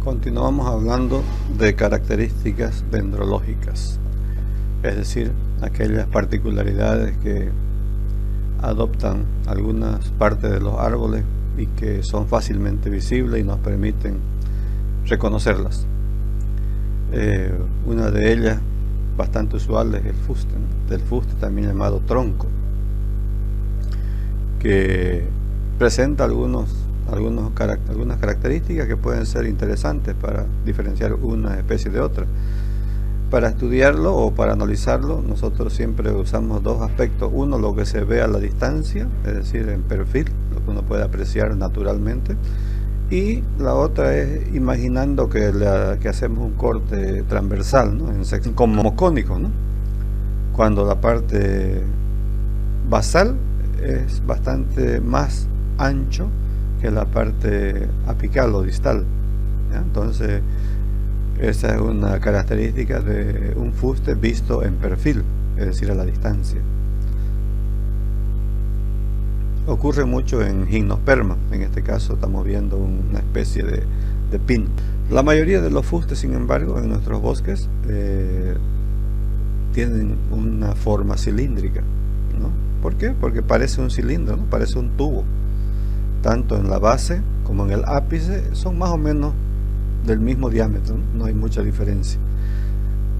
Continuamos hablando de características dendrológicas, es decir, aquellas particularidades que adoptan algunas partes de los árboles y que son fácilmente visibles y nos permiten reconocerlas. Una de ellas bastante usual es el fuste, ¿no? Del fuste, también llamado tronco, que presenta algunas características que pueden ser interesantes para diferenciar una especie de otra. Para estudiarlo o para analizarlo, nosotros siempre usamos dos aspectos: uno, lo que se ve a la distancia, es decir, en perfil, lo que uno puede apreciar naturalmente, y la otra es imaginando que hacemos un corte transversal, ¿no? En sección, como cónico, ¿no? Cuando la parte basal es bastante más ancho que la parte apical o distal, ¿ya? Entonces esa es una característica de un fuste visto en perfil, es decir, a la distancia. Ocurre mucho en gimnosperma. En este caso estamos viendo una especie de pino. La mayoría de los fustes, sin embargo, en nuestros bosques tienen una forma cilíndrica, ¿no? ¿Por qué? Porque parece un cilindro, ¿no? Parece un tubo. Tanto en la base como en el ápice son más o menos del mismo diámetro, ¿no? No hay mucha diferencia.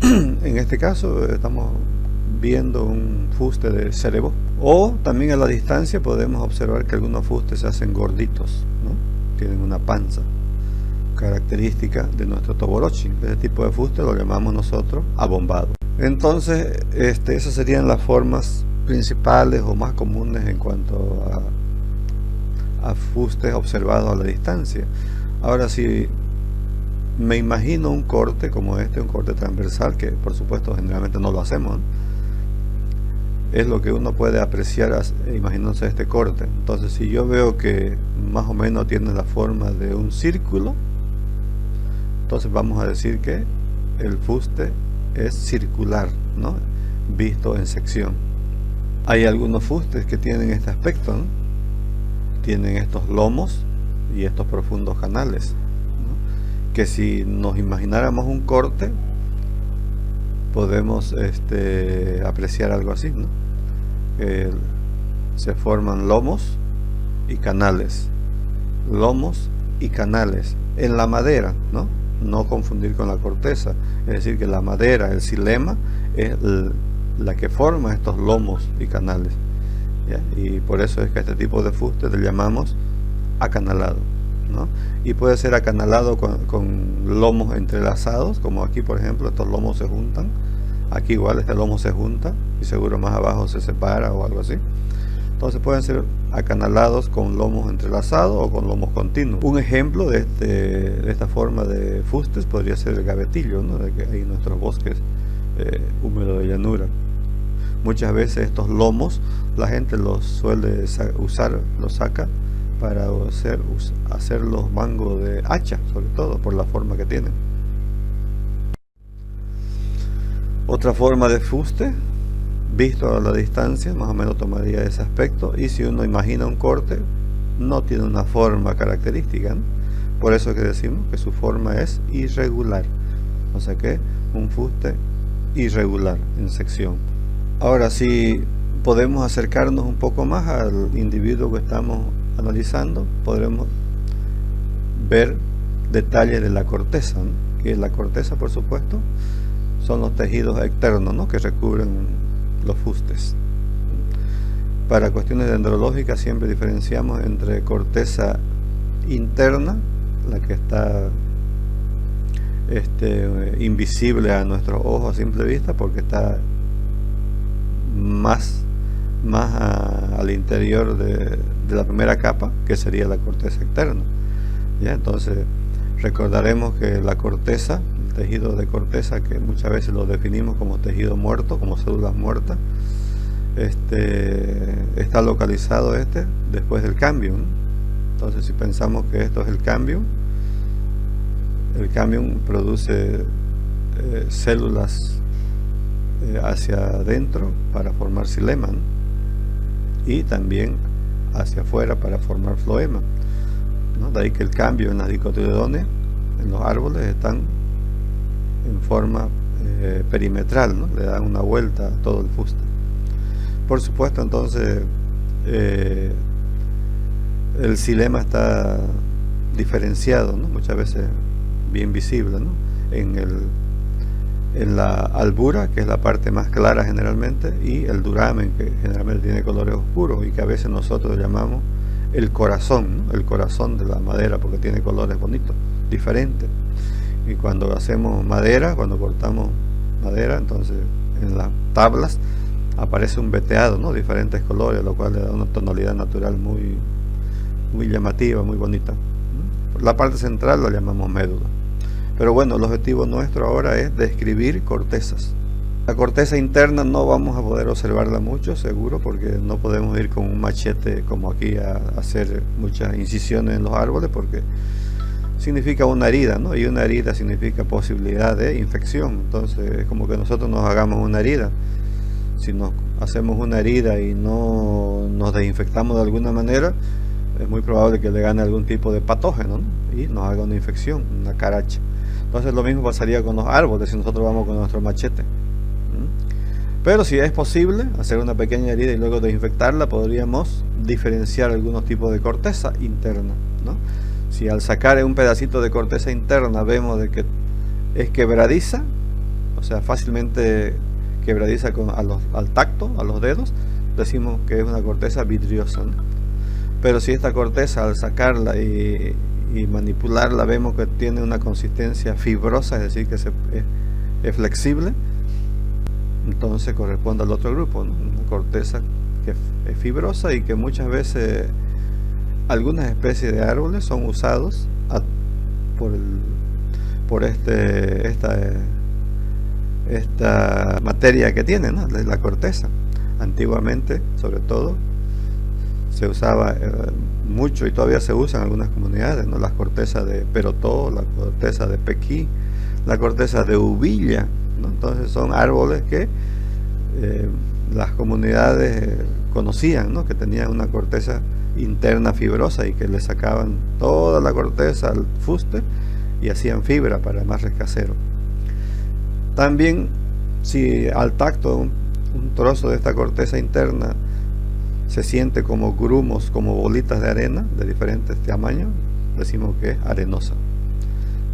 En este caso estamos viendo un fuste de cerebro. O también a la distancia podemos observar que algunos fustes se hacen gorditos, ¿no? Tienen una panza, característica de nuestro toborochi. Ese tipo de fuste lo llamamos nosotros abombado. Entonces esas serían las formas principales o más comunes en cuanto a fustes observados a la distancia. Ahora, si me imagino un corte como este, un corte transversal, que por supuesto generalmente no lo hacemos, ¿no? Es lo que uno puede apreciar imaginándose este corte. Entonces, si yo veo que más o menos tiene la forma de un círculo, entonces vamos a decir que el fuste es circular, ¿no? Visto en sección. Hay algunos fustes que tienen este aspecto, ¿no? Tienen estos lomos y estos profundos canales, ¿no? Que si nos imagináramos un corte, podemos apreciar algo así, ¿no? Se forman lomos y canales, lomos y canales en la madera, ¿no? No confundir con la corteza, es decir, que la madera, el xilema, es la que forma estos lomos y canales, ¿ya? Y por eso es que a este tipo de fuste le llamamos acanalado, ¿no? Y puede ser acanalado con lomos entrelazados, como aquí por ejemplo estos lomos se juntan, aquí igual este lomo se junta y seguro más abajo se separa o algo así. Entonces pueden ser acanalados con lomos entrelazados o con lomos continuos. Un ejemplo de esta forma de fustes podría ser el gavetillo, ¿no? De que hay en nuestros bosques húmedos de llanura. Muchas veces estos lomos la gente los suele usar, los saca para hacer los mangos de hacha, sobre todo por la forma que tienen. Otra forma de fuste visto a la distancia más o menos tomaría ese aspecto, y si uno imagina un corte no tiene una forma característica, ¿no? Por eso es que decimos que su forma es irregular, o sea que un fuste irregular en sección. Ahora, si podemos acercarnos un poco más al individuo que estamos analizando, podremos ver detalles de la corteza, ¿no? Que la corteza, por supuesto, son los tejidos externos, ¿no? Que recubren los fustes. Para cuestiones dendrológicas siempre diferenciamos entre corteza interna, la que está invisible a nuestros ojos a simple vista porque está más al interior de la primera capa, que sería la corteza externa, ¿ya? Entonces recordaremos que la corteza, el tejido de corteza, que muchas veces lo definimos como tejido muerto, como células muertas, está localizado después del cámbium, ¿no? Entonces, si pensamos que esto es el cámbium produce células hacia adentro para formar xilema, ¿no? Y también hacia afuera para formar floema, ¿no? De ahí que el cambio en las dicotiledones en los árboles están en forma perimetral, ¿no? Le dan una vuelta a todo el fuste. Por supuesto, entonces el xilema está diferenciado, ¿no? Muchas veces bien visible, ¿no? En la albura, que es la parte más clara generalmente, y el duramen, que generalmente tiene colores oscuros y que a veces nosotros llamamos el corazón, ¿no? El corazón de la madera, porque tiene colores bonitos, diferentes. Y cuando hacemos madera, cuando cortamos madera, entonces en las tablas aparece un veteado, ¿no? Diferentes colores, lo cual le da una tonalidad natural muy llamativa, muy bonita. La parte central la llamamos médula. Pero bueno, el objetivo nuestro ahora es describir cortezas. La corteza interna no vamos a poder observarla mucho, seguro, porque no podemos ir con un machete como aquí a hacer muchas incisiones en los árboles, porque significa una herida, ¿no? Y una herida significa posibilidad de infección. Entonces es como que nosotros nos hagamos una herida. Si nos hacemos una herida y no nos desinfectamos de alguna manera, es muy probable que le gane algún tipo de patógeno, ¿no? Y nos haga una infección, una caracha. Entonces lo mismo pasaría con los árboles si nosotros vamos con nuestro machete. Pero si es posible hacer una pequeña herida y luego desinfectarla, podríamos diferenciar algunos tipos de corteza interna, ¿no? Si al sacar un pedacito de corteza interna vemos de que es quebradiza, o sea, fácilmente quebradiza al tacto, a los dedos, decimos que es una corteza vidriosa, ¿no? Pero si esta corteza al sacarla y manipularla vemos que tiene una consistencia fibrosa, es decir, que es flexible, entonces corresponde al otro grupo, ¿no? Una corteza que es fibrosa y que muchas veces algunas especies de árboles son usados por esta materia que tiene, ¿no? La corteza. Antiguamente, sobre todo, se usaba mucho y todavía se usa en algunas comunidades, ¿no? Las cortezas de perotó, la corteza de pequí, la corteza de uvilla, ¿no? Entonces son árboles que las comunidades conocían, ¿no? Que tenían una corteza interna fibrosa y que le sacaban toda la corteza al fuste y hacían fibra para más casero. También, si al tacto un trozo de esta corteza interna se siente como grumos, como bolitas de arena de diferentes tamaños, decimos que es arenosa.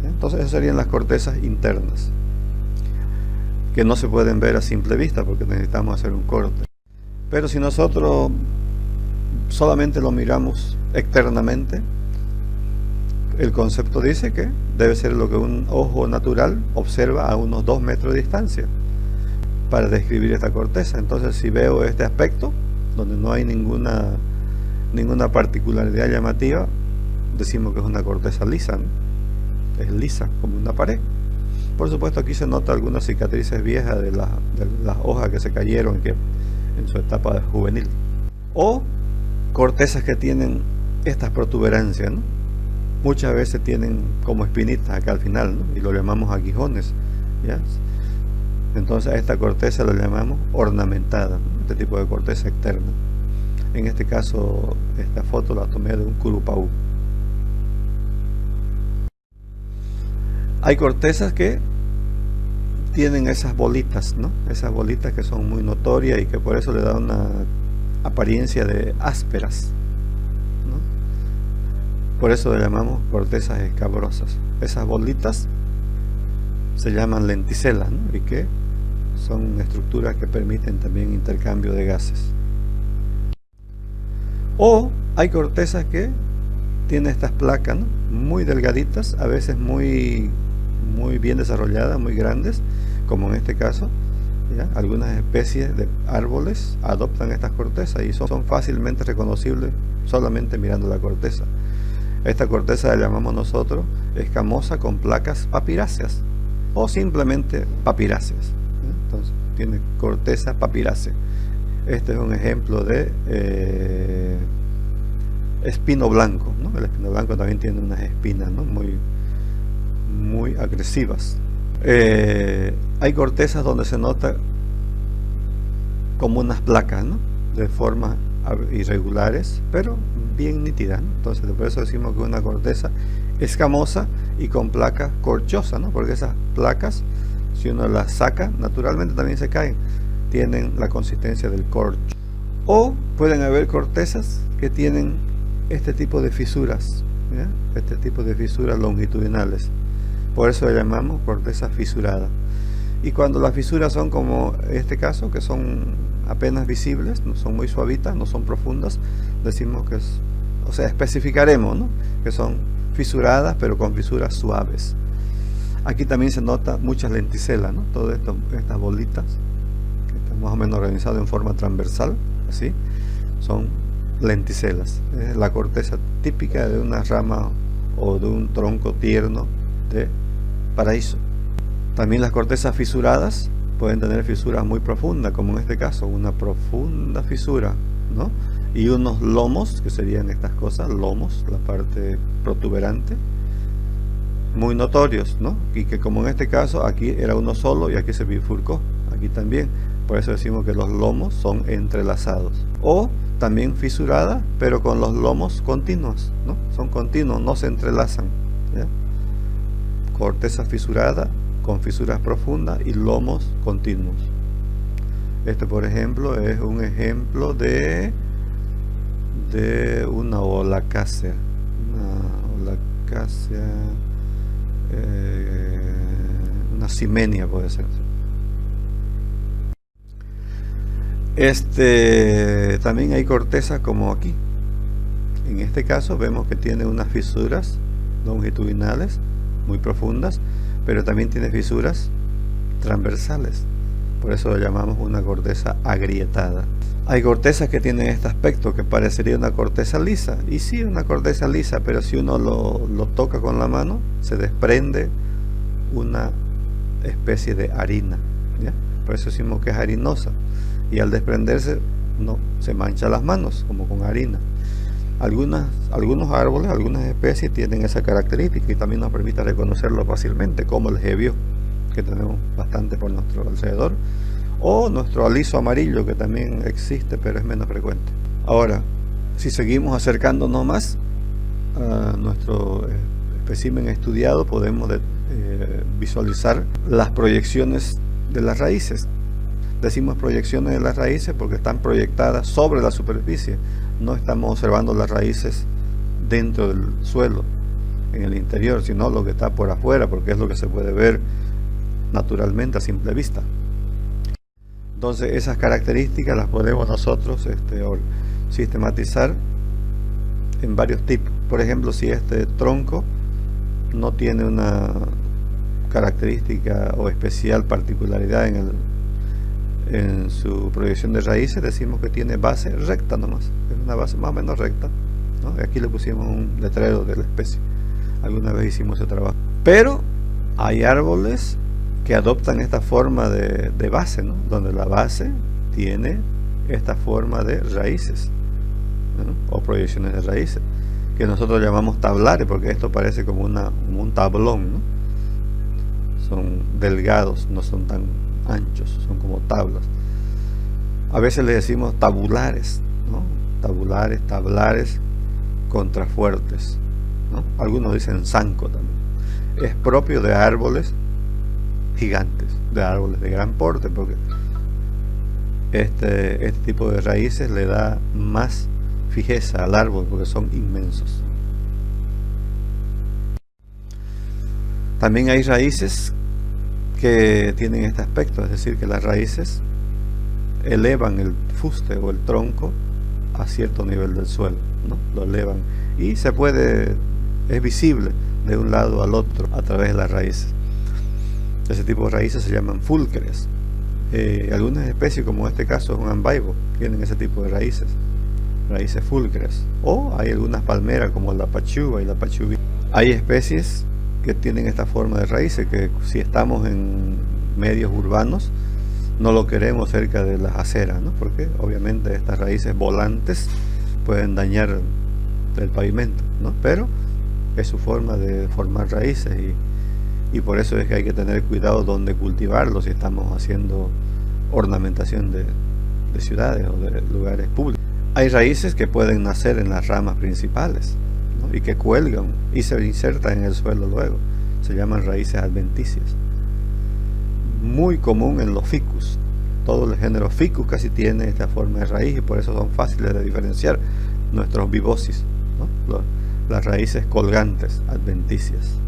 Entonces esas serían las cortezas internas, que no se pueden ver a simple vista porque necesitamos hacer un corte. Pero si nosotros solamente lo miramos externamente, el concepto dice que debe ser lo que un ojo natural observa a unos 2 metros de distancia para describir esta corteza. Entonces, si veo este aspecto donde no hay ninguna particularidad llamativa, decimos que es una corteza lisa, ¿no? Es lisa como una pared. Por supuesto, aquí se nota algunas cicatrices viejas de las hojas que se cayeron en su etapa juvenil, o cortezas que tienen estas protuberancias, ¿no? Muchas veces tienen como espinitas acá al final, ¿no? Y lo llamamos aguijones, ¿ya? Entonces a esta corteza la llamamos ornamentada, ¿no? Este tipo de corteza externa. En este caso, esta foto la tomé de un curupaú. Hay cortezas que tienen esas bolitas, ¿no? Esas bolitas que son muy notorias y que por eso le da una apariencia de ásperas, ¿no? Por eso le llamamos cortezas escabrosas. Esas bolitas se llaman lenticelas, ¿no? Y que son estructuras que permiten también intercambio de gases. O hay cortezas que tienen estas placas, ¿no? Muy delgaditas, a veces muy bien desarrolladas, muy grandes, como en este caso, ¿ya? Algunas especies de árboles adoptan estas cortezas y son fácilmente reconocibles solamente mirando la corteza. Esta corteza la llamamos nosotros escamosa con placas papiráceas o simplemente papiráceas. Entonces tiene corteza papirácea. Este es un ejemplo de espino blanco, ¿no? El espino blanco también tiene unas espinas, ¿no? muy agresivas. Hay cortezas donde se nota como unas placas, ¿no? De formas irregulares, pero bien nítidas, ¿no? Entonces por eso decimos que es una corteza escamosa y con placas corchosas, ¿no? Porque esas placas, si uno las saca, naturalmente también se caen, tienen la consistencia del corcho. O pueden haber cortezas que tienen este tipo de fisuras, ¿ya? Este tipo de fisuras longitudinales, por eso le llamamos corteza fisurada. Y cuando las fisuras son como este caso, que son apenas visibles, no son muy suavitas, no son profundas, decimos que es, o sea, especificaremos, ¿no?, que son fisuradas, pero con fisuras suaves. Aquí también se nota muchas lenticelas, ¿no? Todas estas bolitas, que están más o menos organizadas en forma transversal, así, son lenticelas. Es la corteza típica de una rama o de un tronco tierno de paraíso. También las cortezas fisuradas pueden tener fisuras muy profundas, como en este caso, una profunda fisura, ¿no? Y unos lomos, que serían estas cosas, lomos, la parte protuberante, muy notorios, ¿no? Y que como en este caso, aquí era uno solo y aquí se bifurcó, aquí también. Por eso decimos que los lomos son entrelazados. O también fisuradas, pero con los lomos continuos, ¿no? Son continuos, no se entrelazan, ¿ya? Corteza fisurada con fisuras profundas y lomos continuos. Este, por ejemplo, es un ejemplo de una Holarcea. Una Simenia puede ser. También hay cortezas como aquí. En este caso vemos que tiene unas fisuras longitudinales muy profundas, pero también tiene fisuras transversales. Por eso lo llamamos una corteza agrietada. Hay cortezas que tienen este aspecto, que parecería una corteza lisa. Y sí, una corteza lisa, pero si uno lo toca con la mano, se desprende una especie de harina, ¿ya? Por eso decimos que es harinosa. Y al desprenderse, no, se mancha las manos, como con harina. Algunos árboles, algunas especies tienen esa característica y también nos permite reconocerlo fácilmente, como el jebio, que tenemos bastante por nuestro alrededor, o nuestro aliso amarillo, que también existe pero es menos frecuente. Ahora, si seguimos acercándonos más a nuestro espécimen estudiado, podemos visualizar las proyecciones de las raíces. Decimos proyecciones de las raíces porque están proyectadas sobre la superficie. No estamos observando las raíces dentro del suelo, en el interior, sino lo que está por afuera, porque es lo que se puede ver naturalmente a simple vista. Entonces esas características las podemos nosotros sistematizar en varios tipos. Por ejemplo, si este tronco no tiene una característica o especial particularidad en su proyección de raíces, decimos que tiene base recta nomás, es una base más o menos recta, ¿no? Aquí le pusimos un letrero de la especie, alguna vez hicimos ese trabajo. Pero hay árboles que adoptan esta forma de base, ¿no? Donde la base tiene esta forma de raíces, ¿no? O proyecciones de raíces, que nosotros llamamos tablares, porque esto parece como un tablón, ¿no? Son delgados, no son tan anchos, son como tablas. A veces le decimos tabulares, ¿no? Tablares contrafuertes, ¿no? Algunos dicen zanco también. Es propio de árboles gigantes, de árboles de gran porte, porque este tipo de raíces le da más fijeza al árbol, porque son inmensos. También hay raíces que tienen este aspecto, es decir, que las raíces elevan el fuste o el tronco a cierto nivel del suelo, ¿no? Lo elevan y es visible de un lado al otro a través de las raíces. Ese tipo de raíces se llaman fúlcares. Algunas especies, como en este caso es un ambaibo, tienen ese tipo de raíces fúlcares. O hay algunas palmeras como la pachuga y la pachubí. Hay especies que tienen esta forma de raíces, que si estamos en medios urbanos no lo queremos cerca de las aceras, ¿no? Porque obviamente estas raíces volantes pueden dañar el pavimento, ¿no? Pero es su forma de formar raíces y por eso es que hay que tener cuidado donde cultivarlo si estamos haciendo ornamentación de ciudades o de lugares públicos. Hay raíces que pueden nacer en las ramas principales, ¿no? y que cuelgan y se insertan en el suelo luego. Se llaman raíces adventicias. Muy común en los ficus. Todo el género ficus casi tiene esta forma de raíz y por eso son fáciles de diferenciar nuestros vivosis, ¿no? Las raíces colgantes adventicias.